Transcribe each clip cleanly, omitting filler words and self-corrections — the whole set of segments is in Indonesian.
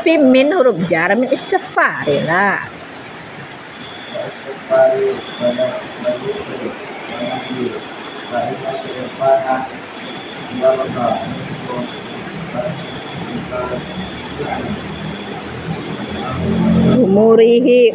Tapi min huruf jar min istighfari lah. Umurihi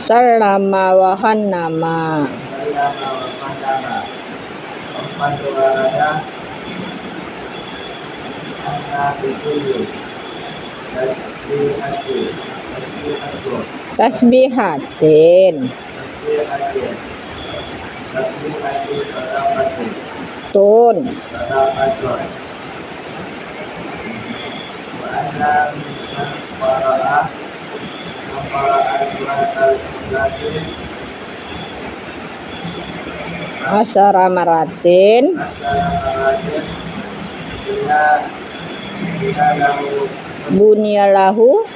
Salama wa hannama. Tasbihatin. Tun. Asyara maratin. Bunyalahu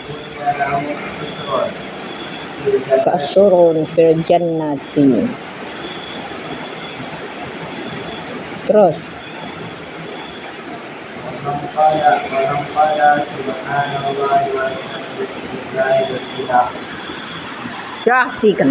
kasurun fil jannati. Terus perhatikan.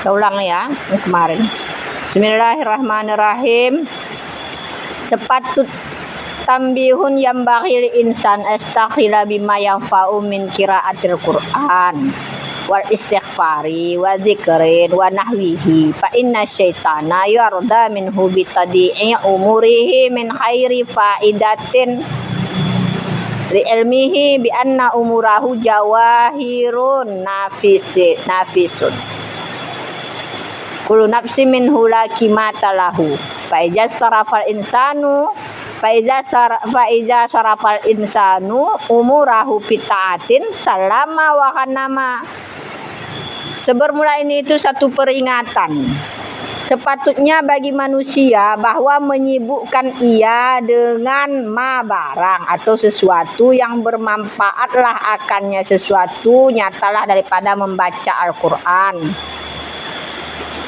Kita ulang ya, kemarin. Bismillahirrahmanirrahim. Sepatut tambihun yang bakhil insan astaghfira bima yanfa'u min qiraatil Qur'an wal istighfari wa dzikrin wa nahwihi fa inna syaitana yarda minhu bitadi'i umurihi min khairi faidatin li ilmihi bi anna umurahu jawahirun nafisun kullu nafsin minhu la qimata lahu fa iza sarafal insanu umurahu pitaatin salama wa hanama. Sebermula ini itu satu peringatan. Sepatutnya bagi manusia bahwa menyibukkan ia dengan barang atau sesuatu yang bermanfaatlah akannya, sesuatu nyatalah daripada membaca Al-Quran.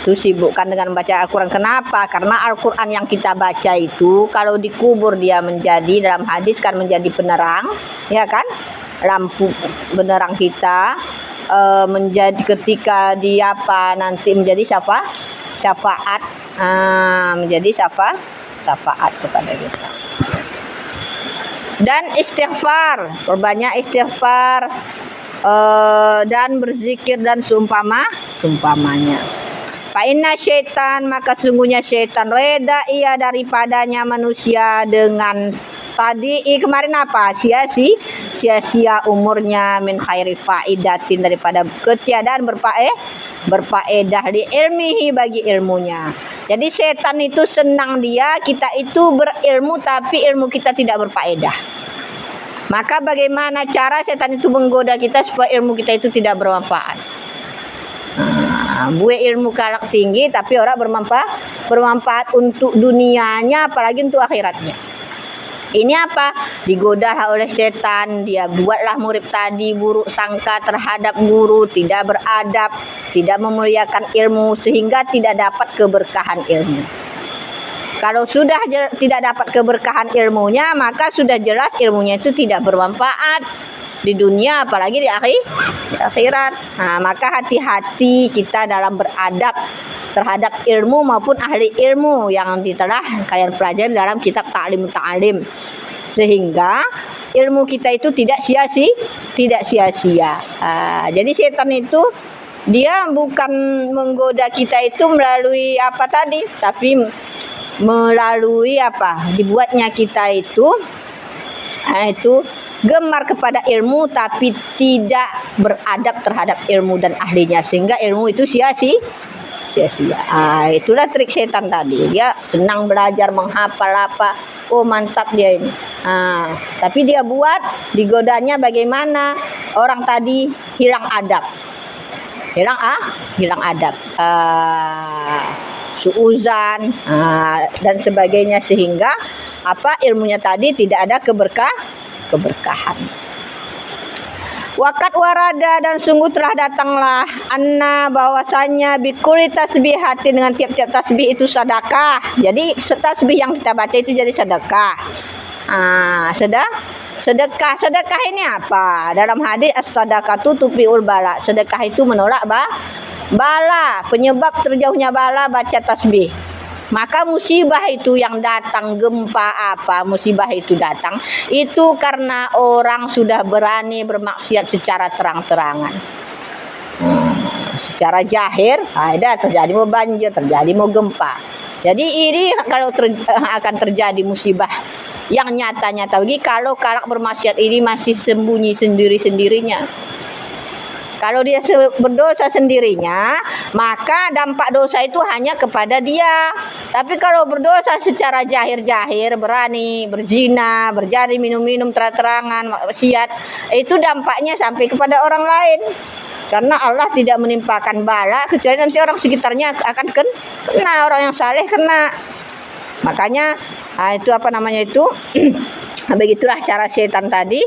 Itu sibukkan dengan membaca Al-Quran. Kenapa? Karena Al-Quran yang kita baca itu kalau dikubur dia menjadi, dalam hadis kan menjadi penerang, ya kan? Lampu penerang kita, menjadi ketika dia nanti menjadi syafaat, menjadi syafaat kepada kita. Dan istighfar, perbanyak istighfar, dan berzikir dan seumpamanya. Fa inna syaitan, maka sungguhnya syaitan reda ia daripadanya manusia dengan tadi kemarin apa? Sia-sia umurnya min khairi faidatin, daripada ketiadaan berfaedah di ilmihi, bagi ilmunya. Jadi setan itu senang kita itu berilmu tapi ilmu kita tidak berfaedah. Maka bagaimana cara setan itu menggoda kita supaya ilmu kita itu tidak bermanfaat? Buat ilmu kalak tinggi tapi orang bermanfaat untuk dunianya, apalagi untuk akhiratnya. Ini apa? Digoda oleh setan, dia buatlah murid tadi buruk sangka terhadap guru, tidak beradab, tidak memuliakan ilmu, sehingga tidak dapat keberkahan ilmu. Kalau sudah tidak dapat keberkahan ilmunya, maka sudah jelas ilmunya itu tidak bermanfaat di dunia, apalagi di akhirat. Nah, maka hati-hati kita dalam beradab terhadap ilmu maupun ahli ilmu yang telah kalian pelajari dalam kitab Ta'lim, sehingga ilmu kita itu tidak sia-sia. Jadi setan itu dia bukan menggoda kita itu melalui apa tadi, tapi melalui apa? Dibuatnya kita itu gemar kepada ilmu tapi tidak beradab terhadap ilmu dan ahlinya, sehingga ilmu itu sia-sia. Itulah trik setan tadi. Dia senang belajar, menghafal apa. Oh, mantap dia ini. Tapi dia buat digodanya bagaimana? Orang tadi hilang adab. Hilang adab. Suuzan dan sebagainya, sehingga apa ilmunya tadi tidak ada keberkahan. Wakat warada, dan sungguh telah datanglah anna bahwasanya bikuli tasbihatin, dengan tiap-tiap tasbih itu sedekah. Jadi tasbih yang kita baca itu jadi sedekah. Sedekah ini apa? Dalam hadis as-sadaqatu tufiul bala. Sedekah itu menolak bala, penyebab terjauhnya bala baca tasbih. Maka musibah itu yang datang, gempa apa, musibah itu datang, itu karena orang sudah berani bermaksiat secara terang-terangan. Secara jahir, ada terjadi mau banjir, terjadi mau gempa. Jadi ini kalau akan terjadi musibah yang nyata-nyata bagi kalau kalak bermaksiat ini masih sembunyi sendiri-sendirinya. Kalau dia berdosa sendirinya, maka dampak dosa itu hanya kepada dia. Tapi kalau berdosa secara jahir-jahir, berani berzina, berjari minum-minum terang-terangan, maksiat, itu dampaknya sampai kepada orang lain. Karena Allah tidak menimpakan bala kecuali nanti orang sekitarnya akan kena, orang yang saleh kena. Makanya itu apa namanya itu? Begitulah cara setan tadi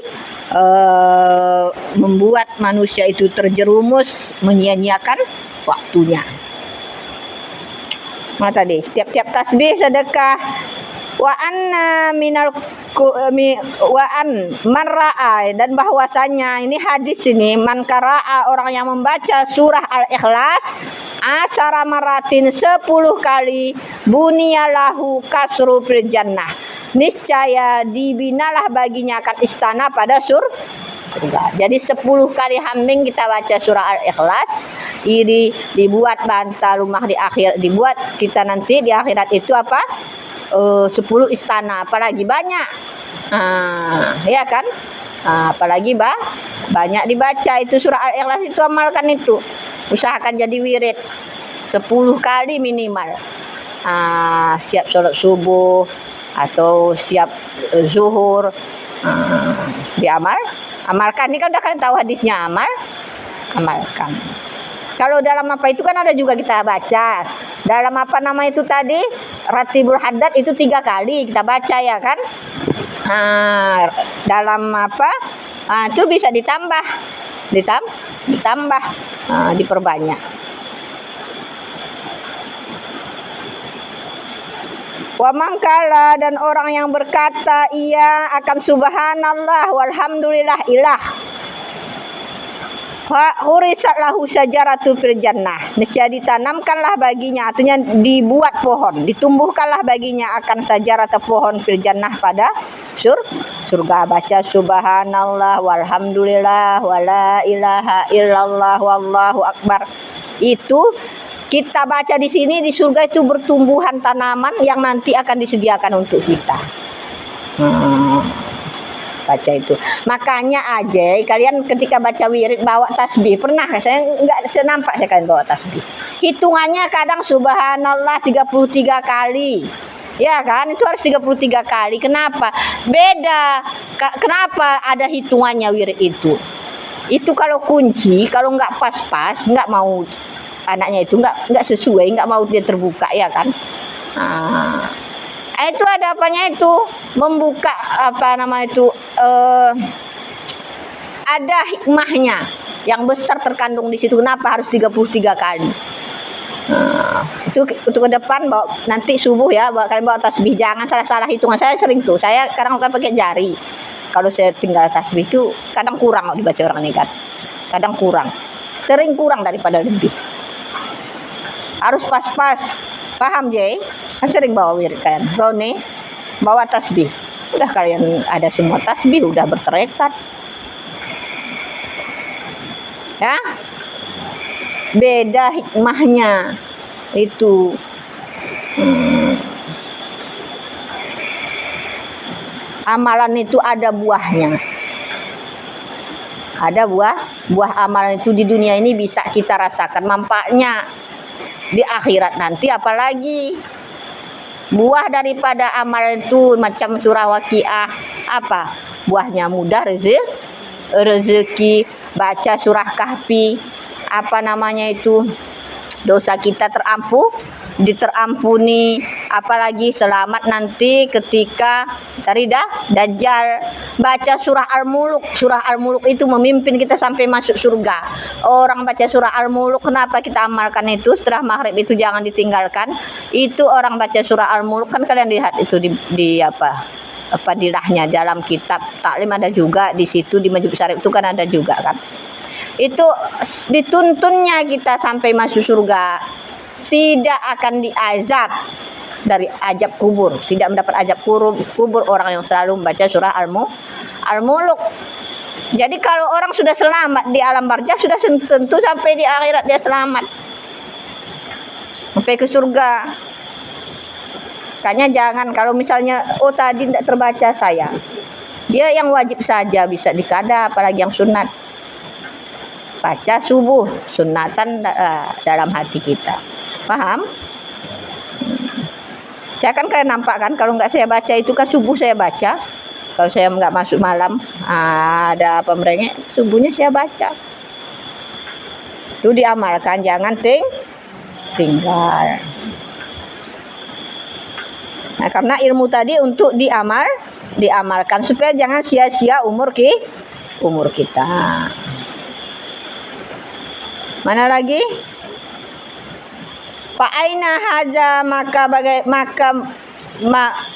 membuat manusia itu terjerumus menyia-nyiakan waktunya. Nah tadi setiap tasbih sedekah. Wa anna minal wa an marra'a, dan bahwasanya ini hadis ini man qara'a, orang yang membaca surah Al-Ikhlas asara maratin 10 kali bunyalahu kasru fil jannah, niscaya dibinalah baginya akan istana pada surga. Jadi 10 kali hamping kita baca surah Al-Ikhlas, ini dibuat bantal rumah di akhir, dibuat kita nanti di akhirat itu apa? 10 istana, apalagi banyak. Ya kan? Apalagi banyak dibaca itu surah Al-Ikhlas itu, amalkan itu. Usahakan jadi wirid 10 kali minimal. Siap sholat subuh atau siap zuhur, amalkan. Ini kan udah kalian tahu hadisnya, amalkan. Kalau dalam apa itu kan ada juga kita baca. Dalam apa nama itu tadi? Ratibul Haddad itu 3 kali kita baca ya kan? Dalam apa? Itu bisa ditambah, diperbanyak. Wa mangkala, dan orang yang berkata ia akan subhanallah walhamdulillah ilah, hurisat lahu syajaratu fil jannah, niscaya ditanamkanlah baginya, artinya dibuat pohon, ditumbuhkanlah baginya akan sajarat pohon fil jannah pada surga. Baca subhanallah walhamdulillah wala ilaha illallah wallahu akbar. Itu kita baca di sini, di surga itu bertumbuhan tanaman yang nanti akan disediakan untuk kita. Baca itu. Makanya aja kalian ketika baca wirid bawa tasbih. Pernah saya enggak senampak saya kalian bawa tasbih. Hitungannya kadang subhanallah 33 kali. Ya kan? Itu harus 33 kali. Kenapa? Beda. Kenapa ada hitungannya wirid itu? Itu kalau kunci, kalau enggak pas-pas, enggak mau anaknya itu enggak sesuai, enggak mau dia terbuka ya kan? Itu ada apanya itu, membuka apa nama itu, ada hikmahnya yang besar terkandung di situ. Kenapa harus 33 kali? Itu untuk ke depan bawa nanti subuh ya, kalian bawa tasbih, jangan salah-salah hitungan. Saya sering tuh, saya kadang kan pakai jari. Kalau saya tinggal tasbih itu kadang kurang kalau dibaca orang ini kan. Kadang kurang. Sering kurang daripada lebih. Harus pas-pas. Paham, Jay? Kan sering bawa wirid kan. Rone bawa tasbih. Udah kalian ada semua tasbih, udah berterikat. Ya? Beda hikmahnya itu. Amalan itu ada buahnya. Ada buah amalan itu di dunia ini bisa kita rasakan manfaatnya. Di akhirat nanti apalagi buah daripada amalan itu macam surah Waqiah apa? Buahnya mudah rezeki, baca surah Kahfi, apa namanya itu, dosa kita terampuni, apalagi selamat nanti ketika dari Dajjal. Baca surah Al-Muluk itu memimpin kita sampai masuk surga. Orang baca surah Al-Muluk, kenapa kita amalkan itu setelah maghrib itu jangan ditinggalkan. Itu orang baca surah Al-Muluk kan kalian lihat itu di apa dilahnya dalam kitab taklim ada juga di situ, di Majmu' Syarif itu kan ada juga kan. Itu dituntunnya kita sampai masuk surga, tidak akan diazab dari azab kubur, tidak mendapat azab kubur orang yang selalu membaca surah Al-Muluk. Jadi kalau orang sudah selamat di alam barzakh, sudah tentu sampai di akhirat dia selamat, sampai ke surga. Makanya jangan kalau misalnya tadi tidak terbaca saya, dia yang wajib saja bisa dikada, apalagi yang sunat. Baca subuh, sunatan dalam hati kita. Paham? Saya kan kalian nampak kan, kalau nggak saya baca itu kan subuh saya baca. Kalau saya nggak masuk malam, ada apa merengek, subuhnya saya baca. Itu diamalkan, jangan tinggal. Nah, karena ilmu tadi untuk diamalkan supaya jangan sia-sia umur kita. Mana lagi? Fa'aina haza maka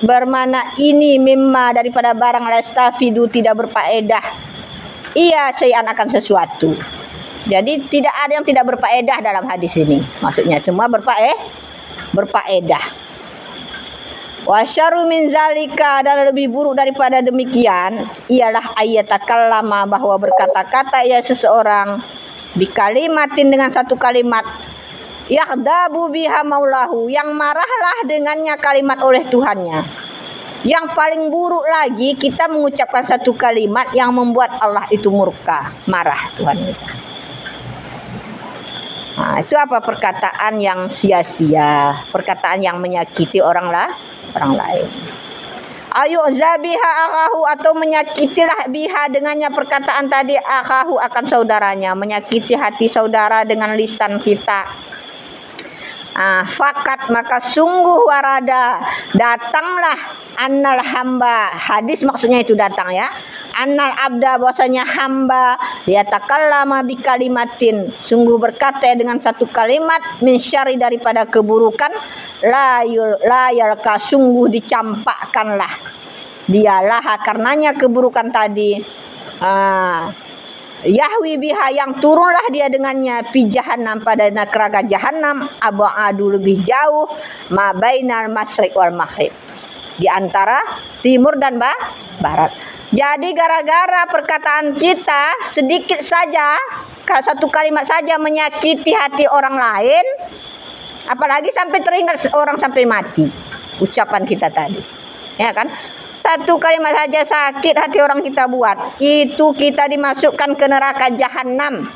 bermana ini mimma daripada barang lastafidu tidak berfaedah. Iya syai'an akan sesuatu. Jadi tidak ada yang tidak berfaedah dalam hadis ini. Maksudnya semua berfaedah. Wa syarru min zalika, dan lebih buruk daripada demikian ialah ayatakallama, bahwa berkata-kata ya seseorang bikalimatin dengan satu kalimat yaghdabu biha maulahu, yang marahlah dengannya kalimat oleh Tuhannya. Yang paling buruk lagi kita mengucapkan satu kalimat yang membuat Allah itu murka, marah Tuhan kita. Nah, itu apa? Perkataan yang sia-sia, perkataan yang menyakiti orang lain. Ayu zabiha akahu, atau menyakitilah biha dengannya perkataan tadi akahu akan saudaranya, menyakiti hati saudara dengan lisan kita. Fakat maka sungguh warada, datanglah annal hamba, hadis maksudnya itu datang ya, annal abda, bahwasanya hamba yatakallama bi kalimatin, sungguh berkata dengan satu kalimat, min syarri daripada keburukan, la yalka, sungguh dicampakkanlah dialah karenanya keburukan tadi, yahwi biha, yang turunlah dia dengannya, pi jahannam, pada neraka jahannam, abadu, lebih jauh, ma bainal masyriq wal maghrib, di antara timur dan barat. Jadi gara-gara perkataan kita sedikit saja, satu kalimat saja menyakiti hati orang lain, apalagi sampai teringat orang sampai mati ucapan kita tadi, ya kan? Satu kalimat saja sakit hati orang kita buat, itu kita dimasukkan ke neraka jahanam.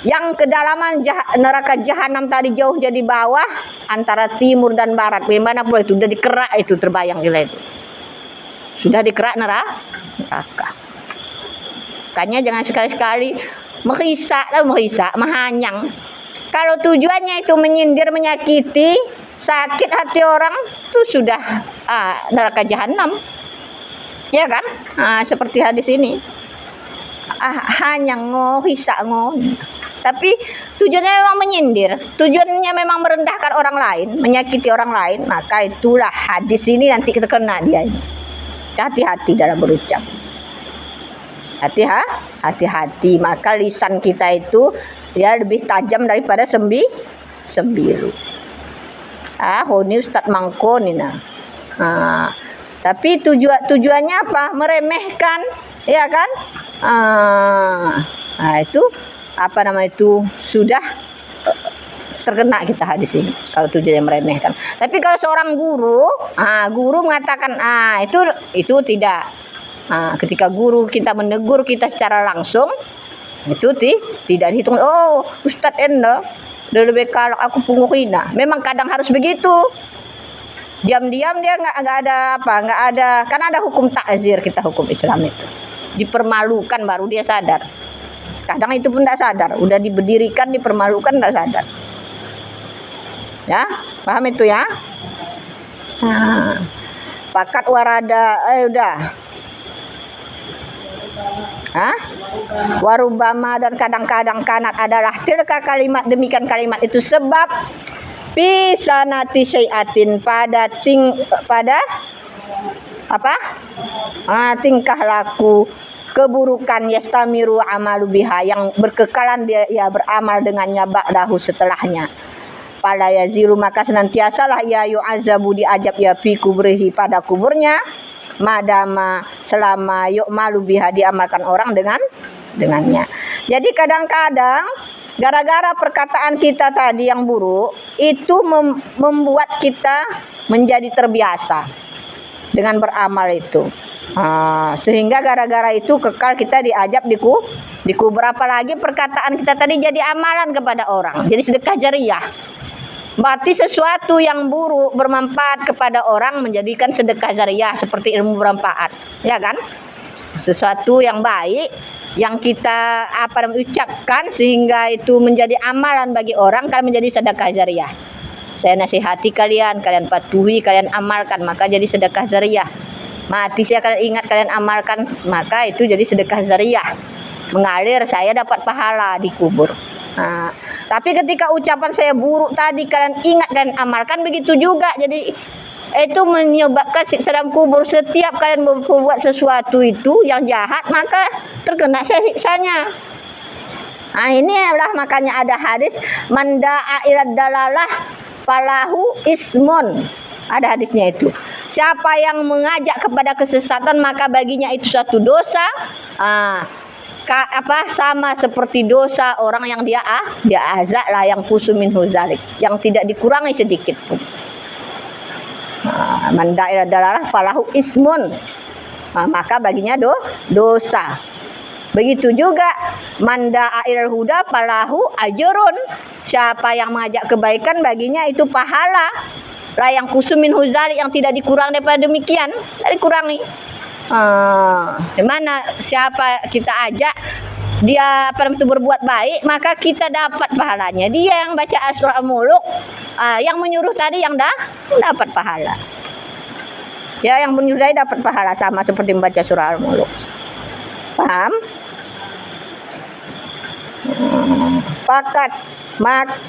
Yang kedalaman neraka jahanam tadi jauh jadi bawah, antara timur dan barat. Bagaimana pula itu? Sudah dikerak itu, terbayang kita itu. Sudah dikerak neraka. Makanya jangan sekali-sekali menghanyang. Kalau tujuannya itu menyindir, menyakiti, sakit hati orang, itu sudah neraka jahanam, ya kan? Seperti hadis ini, hanya hisa tapi tujuannya memang menyindir, tujuannya memang merendahkan orang lain, menyakiti orang lain, maka itulah hadis ini nanti kita kena dia ini. Hati-hati dalam berucap. Hati-hati, maka lisan kita itu ya lebih tajam daripada sembilu. Ini Ustadz Mangko nih nah. Tapi tujuannya apa? Meremehkan, ya kan? Itu apa nama itu sudah terkena kita hadis ini. Kalau tujuannya meremehkan. Tapi kalau seorang guru, guru mengatakan itu tidak. Ketika guru kita menegur kita secara langsung, itu tidak dihitung. Oh, Ustadz Enda lebih kalau aku punguhina. Memang kadang harus begitu. Diam-diam dia nggak ada, kan ada hukum takzir kita hukum Islam itu. Dipermalukan baru dia sadar. Kadang itu pun tidak sadar. Udah diberdirikan, dipermalukan tidak sadar. Ya, paham itu ya? Pakat warada, udah. Warubama dan kadang-kadang kanat adalah tilka kalimat demikian kalimat itu sebab pisanati syai'atin pada apa? Tingkah laku keburukan yastamiru amalu biha yang berkekalan dia beramal dengannya ba'dahu setelahnya. Pada yaziru maka senantiasalah ia yu'azabu diajab ya fi kubrihi pada kuburnya. Madama selama yu'malu biha diamalkan orang dengannya. Jadi kadang-kadang gara-gara perkataan kita tadi yang buruk itu membuat kita menjadi terbiasa dengan beramal itu. Sehingga gara-gara itu kekal kita diajab di kubur. Apalagi perkataan kita tadi jadi amalan kepada orang, jadi sedekah jariah. Berarti sesuatu yang buruk bermanfaat kepada orang menjadikan sedekah jariah seperti ilmu bermanfaat, ya kan? Sesuatu yang baik yang kita ucapkan sehingga itu menjadi amalan bagi orang kan menjadi sedekah jariah. Saya nasihati kalian patuhi, kalian amalkan maka jadi sedekah jariah. Mati saya kalian ingat, kalian amalkan maka itu jadi sedekah jariah. Mengalir saya dapat pahala di kubur. Tapi ketika ucapan saya buruk tadi kalian ingat dan amalkan begitu juga, jadi itu menyebabkan siksa dalam kubur. Setiap kalian berbuat sesuatu itu yang jahat maka terkena siksanya. Ini adalah makanya ada hadis manda'a ilad dalalah falahu ismun. Ada hadisnya itu. Siapa yang mengajak kepada kesesatan maka baginya itu suatu dosa. Sama seperti dosa orang yang dia azab lah yang kusumin huzalik, yang tidak dikurangi sedikit pun. Man da'a dalalah falahu ismun, maka baginya dosa. Begitu juga man da'a ilal huda falahu ajrun, siapa yang mengajak kebaikan baginya itu pahala lah yang kusumin huzalik, yang tidak dikurangi daripada demikian, tidak dikurangi. Dimana siapa kita ajak dia berbuat baik maka kita dapat pahalanya. Dia yang baca surah Al-Muluk, yang menyuruh tadi yang dapat pahala. Ya, yang menyuruh tadi dapat pahala sama seperti membaca surah Al-Muluk. Paham? Fakat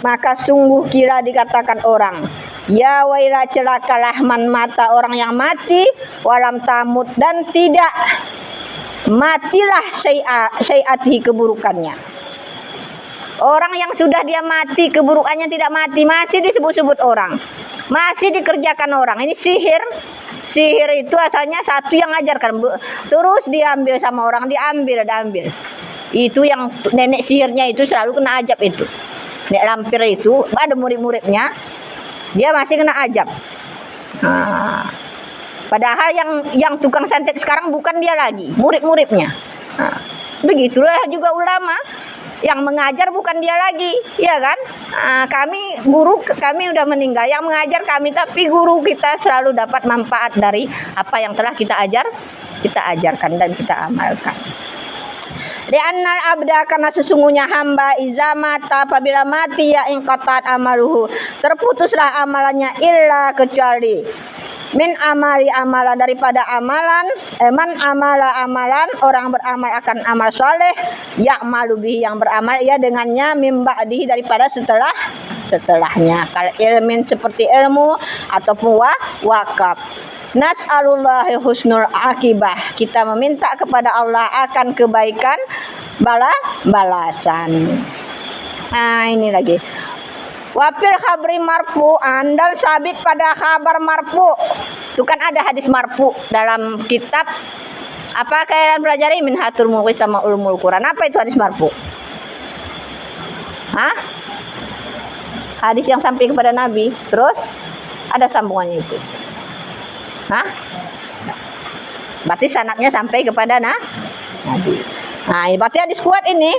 maka sungguh kira dikatakan orang, ya waila celakalah man mata orang yang mati walam tamut dan tidak matilah syai'ati keburukannya. Orang yang sudah dia mati keburukannya tidak mati masih disebut-sebut orang, masih dikerjakan orang. Ini sihir itu asalnya satu yang ngajarkan terus diambil sama orang, diambil. Itu yang nenek sihirnya itu selalu kena ajab itu. Nek lampir itu ada murid-muridnya, dia masih kena ajab. Padahal yang tukang santet sekarang bukan dia lagi, murid-muridnya. Begitulah juga ulama yang mengajar bukan dia lagi, ya kan? Guru kami udah meninggal, yang mengajar kami, tapi guru kita selalu dapat manfaat dari apa yang telah kita ajarkan dan kita amalkan. Li'annal abda karena sesungguhnya hamba iza mata apabila mati ya ingqatat amaluhu terputuslah amalannya illa kecuali Min amali amalan, daripada amalan, man amala amalan, orang beramal akan amal soleh, ya'malu bihi, yang beramal ia dengannya, mim ba'dihi, daripada setelahnya, kal ilmin, seperti ilmu, ataupun wakaf. Nas'alullahi husnul akibah, kita meminta kepada Allah akan kebaikan balasan. Nah, ini lagi. Wafil khabri marfu'an, dan sabit pada kabar marfu. Itu kan ada hadis marfu dalam kitab apa kalian pelajari Minhatul Muqis sama Ulumul Quran. Apa itu hadis marfu? Hah? Hadis yang sampai kepada Nabi, terus ada sambungannya itu. Hah? Berarti sanadnya sampai kepada Nabi. Nah, berarti hadis kuat ini.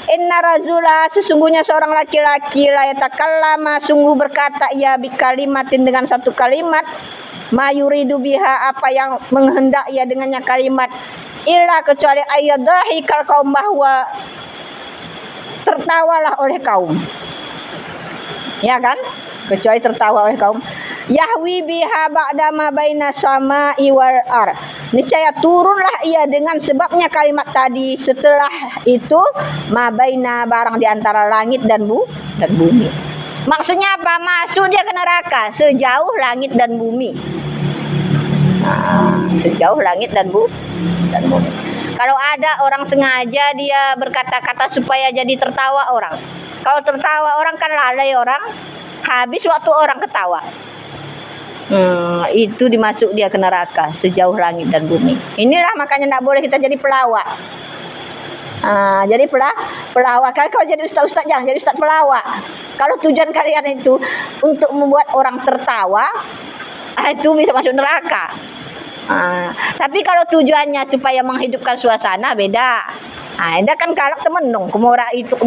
Inna razula, sesungguhnya seorang laki-laki, la yatakallama, sungguh berkata ia bikalimatin, dengan satu kalimat, mayuridu biha, apa yang menghendak ia dengannya kalimat, illa, kecuali ayyadahikal kaum, bahwa tertawalah oleh kaum. Ya kan? Kecuali tertawa oleh kaum. Yahwi biha ba'da ma baina sama'i wal ar, niscaya turunlah ia dengan sebabnya kalimat tadi, setelah itu ma baina, barang di antara langit dan bumi. Maksudnya apa? Masuk dia ke neraka sejauh langit dan bumi. Nah, sejauh langit dan bumi. Kalau ada orang sengaja dia berkata-kata supaya jadi tertawa orang. Kalau tertawa orang kan lalai orang, habis waktu orang ketawa. Itu dimasuk dia ke neraka sejauh langit dan bumi. Inilah makanya tidak boleh kita jadi pelawak. Jadi pelawak. Kalau jadi ustaz jangan jadi ustaz pelawak. Kalau tujuan kalian itu untuk membuat orang tertawa, itu bisa masuk neraka. Tapi kalau tujuannya supaya menghidupkan suasana, beda. Ada kan kalak temenung, kemora itu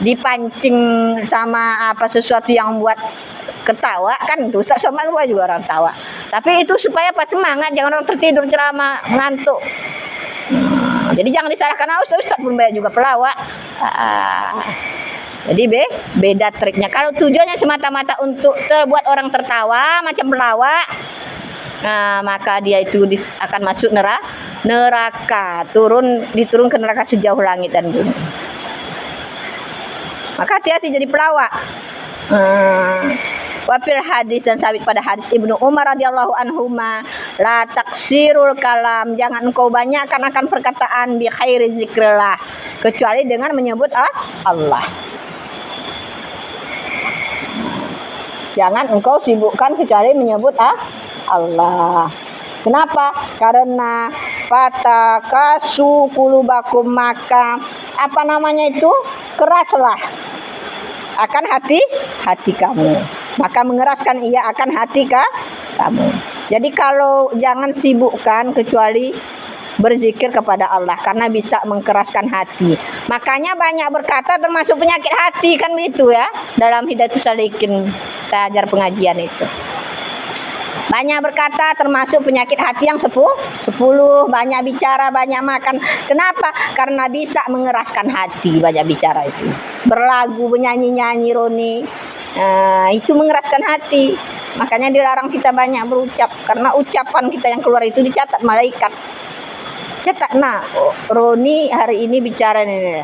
dipancing sama apa sesuatu yang buat ketawa kan, itu Ustaz Somad juga orang tawa. Tapi itu supaya pas semangat, jangan orang tertidur ceramah ngantuk. Jadi jangan disalahkan Ustaz pun banyak juga pelawak. Jadi beda triknya. Kalau tujuannya semata-mata untuk terbuat orang tertawa macam pelawak, maka dia itu akan masuk neraka, diturun ke neraka sejauh langit dan bumi. Maka hati-hati jadi pelawak. Wafil hadis, dan sabit pada hadis Ibnu Umar radhiyallahu anhuma, la taksirul kalam, jangan engkau banyakkan akan perkataan, bi khairi zikrillah, kecuali dengan menyebut Allah. Jangan engkau sibukkan kecuali menyebut Allah. Kenapa? Karena fatakasu kulubakum, maka apa namanya itu, keraslah akan hati kamu, maka mengeraskan ia akan hati kamu. Jadi kalau jangan sibukkan kecuali berzikir kepada Allah, karena bisa mengkeraskan hati. Makanya banyak berkata termasuk penyakit hati kan begitu ya. Dalam Hidayatus Salikin kita ajar pengajian itu. Banyak berkata termasuk penyakit hati yang 10, banyak bicara, banyak makan. Kenapa? Karena bisa mengeraskan hati banyak bicara itu. Berlagu, bernyanyi-nyanyi Roni, itu mengeraskan hati. Makanya dilarang kita banyak berucap, karena ucapan kita yang keluar itu dicatat malaikat. Catat, Roni hari ini bicara ini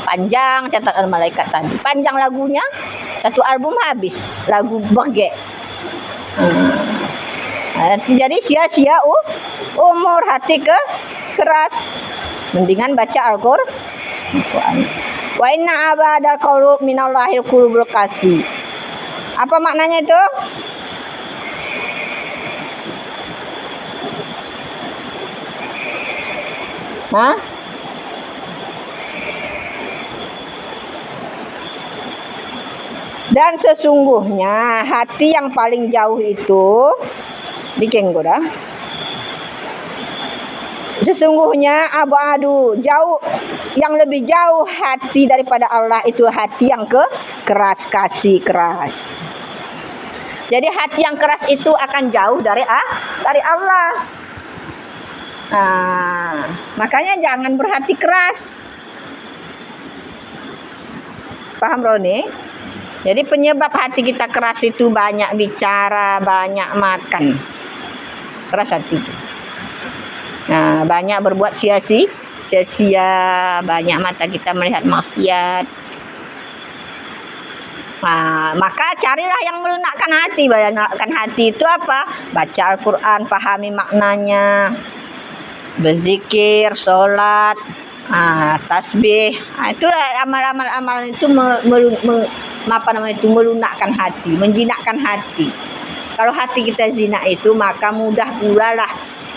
panjang, catatan malaikat tadi. Panjang lagunya, satu album habis lagu Bage. Jadi sia-sia umur, hati keras. Mendingan baca Al-Qur'an. Wa inna abadal qulub minallahil qulubul qasi. Apa maknanya itu? Dan sesungguhnya hati yang paling jauh itu dikenggoda. Sesungguhnya abadu, jauh, yang lebih jauh hati daripada Allah itu hati yang keras, kasih keras. Jadi hati yang keras itu akan jauh dari Allah. Makanya jangan berhati keras. Paham Roni? Jadi penyebab hati kita keras itu banyak bicara, banyak makan. keras hati itu. Nah, banyak berbuat sia-sia, banyak mata kita melihat maksiat. Nah, maka carilah yang melunakkan hati. Melunakkan hati itu apa? Baca Al-Quran, pahami maknanya, berzikir, sholat, tasbih. Itulah amal-amal itu melunakkan hati, menjinakkan hati. Kalau hati kita zina itu, maka mudah pula lah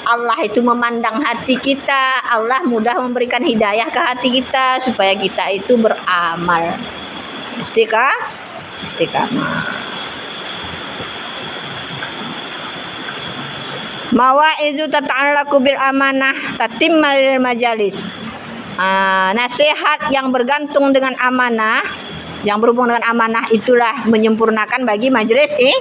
Allah itu memandang hati kita. Allah mudah memberikan hidayah ke hati kita supaya kita itu beramal. Istiqamah. Mawaizu tata'allaqu bil amanah tatimmal majalis. Nasihat yang bergantung dengan amanah, yang berhubung dengan amanah itulah menyempurnakan bagi majelis ini.